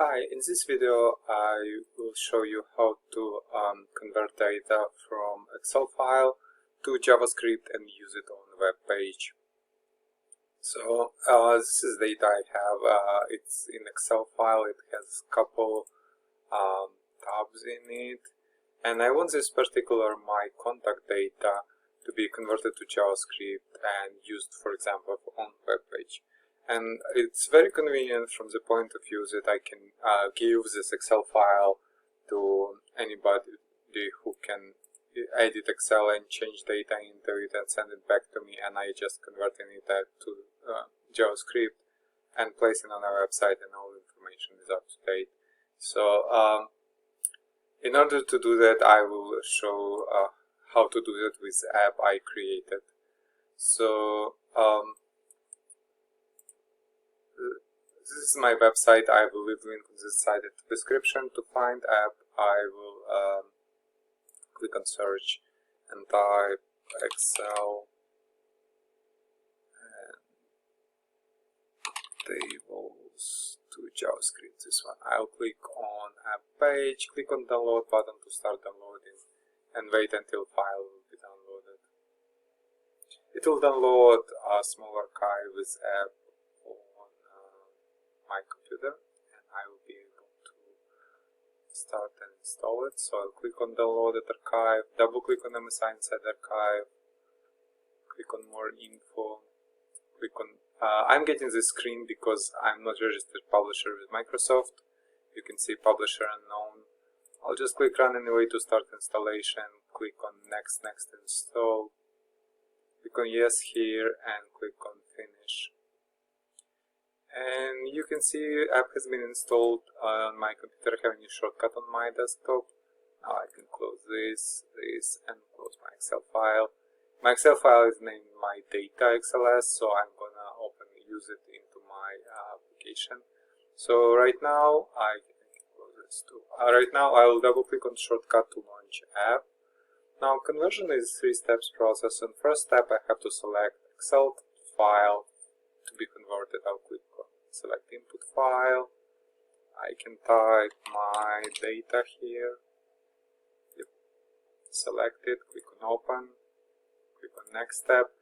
Hi, in this video I will show you how to convert data from Excel file to JavaScript and use it on the web page. So this is data I have. It's in Excel file. It has a couple tabs in it, and I want this particular my contact data to be converted to JavaScript and used, for example, on web page. And it's very convenient from the point of view that I can give this Excel file to anybody who can edit Excel and change data into it and send it back to me, and I just converting it to JavaScript and placing on our website, and all information is up to date. So in order to do that, I will show how to do that with the app I created. So this is my website. I will leave link on this side in the description. To find app, I will click on search and type Excel and tables to JavaScript. This one. I'll click on app page, click on download button to start downloading, and wait until file will be downloaded. It will download a small archive with app my computer, and I will be able to start and install it. So I'll click on downloaded archive, double click on MSI inside archive, click on more info, click on I'm getting this screen because I'm not registered publisher with Microsoft. You can see publisher unknown. I'll just click run anyway to start installation, click on next install, click on yes here, and click on finish. And you can see app has been installed on my computer. I have a new shortcut on my desktop. Now I can close this, and close my Excel file. My Excel file is named my data XLS, so I'm gonna use it into my application. So right now I can close this too. Right now I will double click on shortcut to launch app. Now conversion is a 3 steps process. And first step, I have to select Excel file to be converted. I'll click on select input file. I can type my data here. Yep. Select it, click on open, click on next step.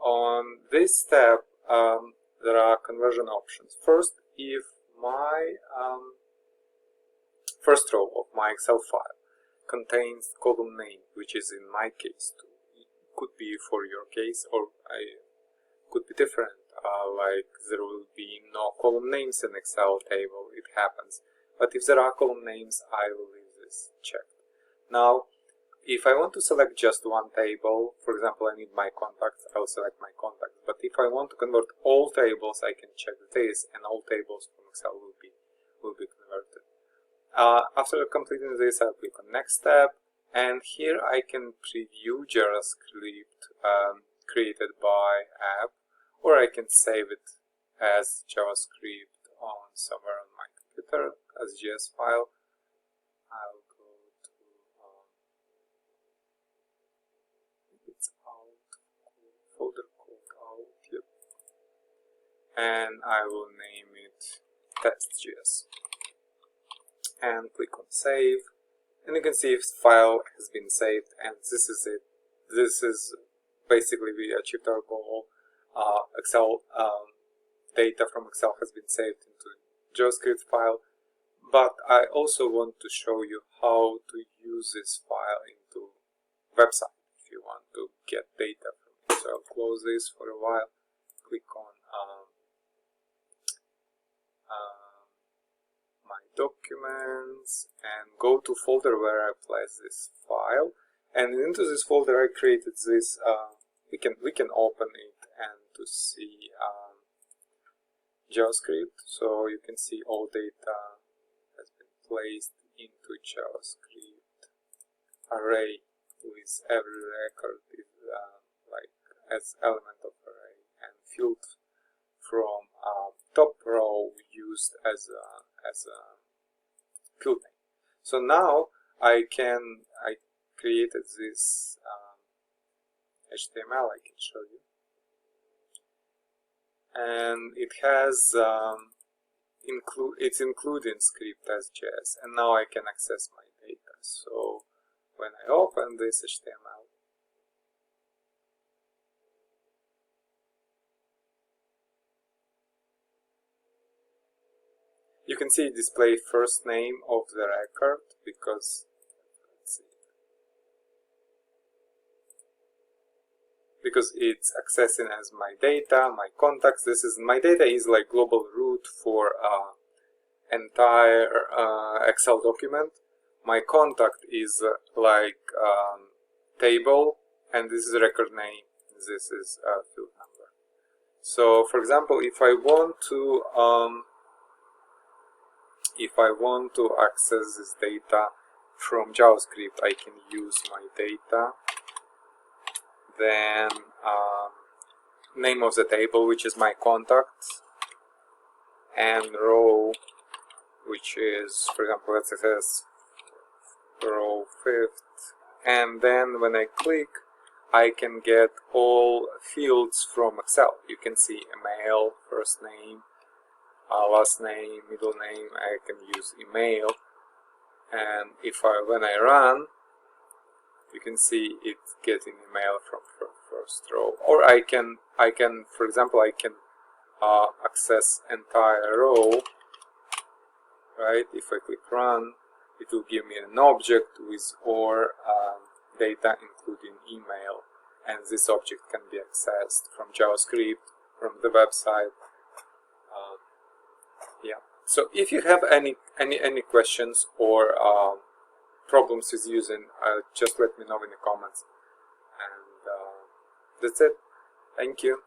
On this step, there are conversion options. First, if my first row of my Excel file contains column name, which is in my case too, it could be for your case, or could be different. Like there will be no column names in Excel table, it happens. But if there are column names, I will leave this checked. Now, if I want to select just one table, for example, I need my contacts, I'll select my contacts. But if I want to convert all tables, I can check this, and all tables from Excel will be converted. After completing this, I'll click on next step, and here I can preview JavaScript created by app, or I can save it as JavaScript on somewhere on my computer as JS file. I'll go to it's out, folder called out, yep. And I will name it test.js and click on save, and you can see if the file has been saved, and this is it. This is basically we achieved our goal. Excel data from Excel has been saved into JavaScript file, but I also want to show you how to use this file into website if you want to get data from it. So I'll close this for a while, click on my documents, and go to folder where I place this file, and into this folder I created this. We can open it and to see JavaScript. So you can see all data has been placed into JavaScript array with every record is like as element of array, and field from top row used as a field name. So now I created this HTML I can show you, and it has it's including script.js, and now I can access my data. So when I open this HTML, you can see display first name of the record because, let's see, because it's accessing as my data, my contacts. This is my data is like global root for entire Excel document. My contact is like table, and this is record name. This is field number. So, for example, if I want to access this data from JavaScript, I can use my data, then name of the table, which is my contacts, and row, which is, for example, let's access row 5th, and then when I click, I can get all fields from Excel. You can see email, first name, last name, middle name. I can use email, and when I run, you can see it's getting email from first row. Or I can, for example, I can access entire row. Right? If I click run, it will give me an object with all data, including email, and this object can be accessed from JavaScript, from the website. Yeah. So if you have any questions or problems with using, just let me know in the comments. And that's it. Thank you.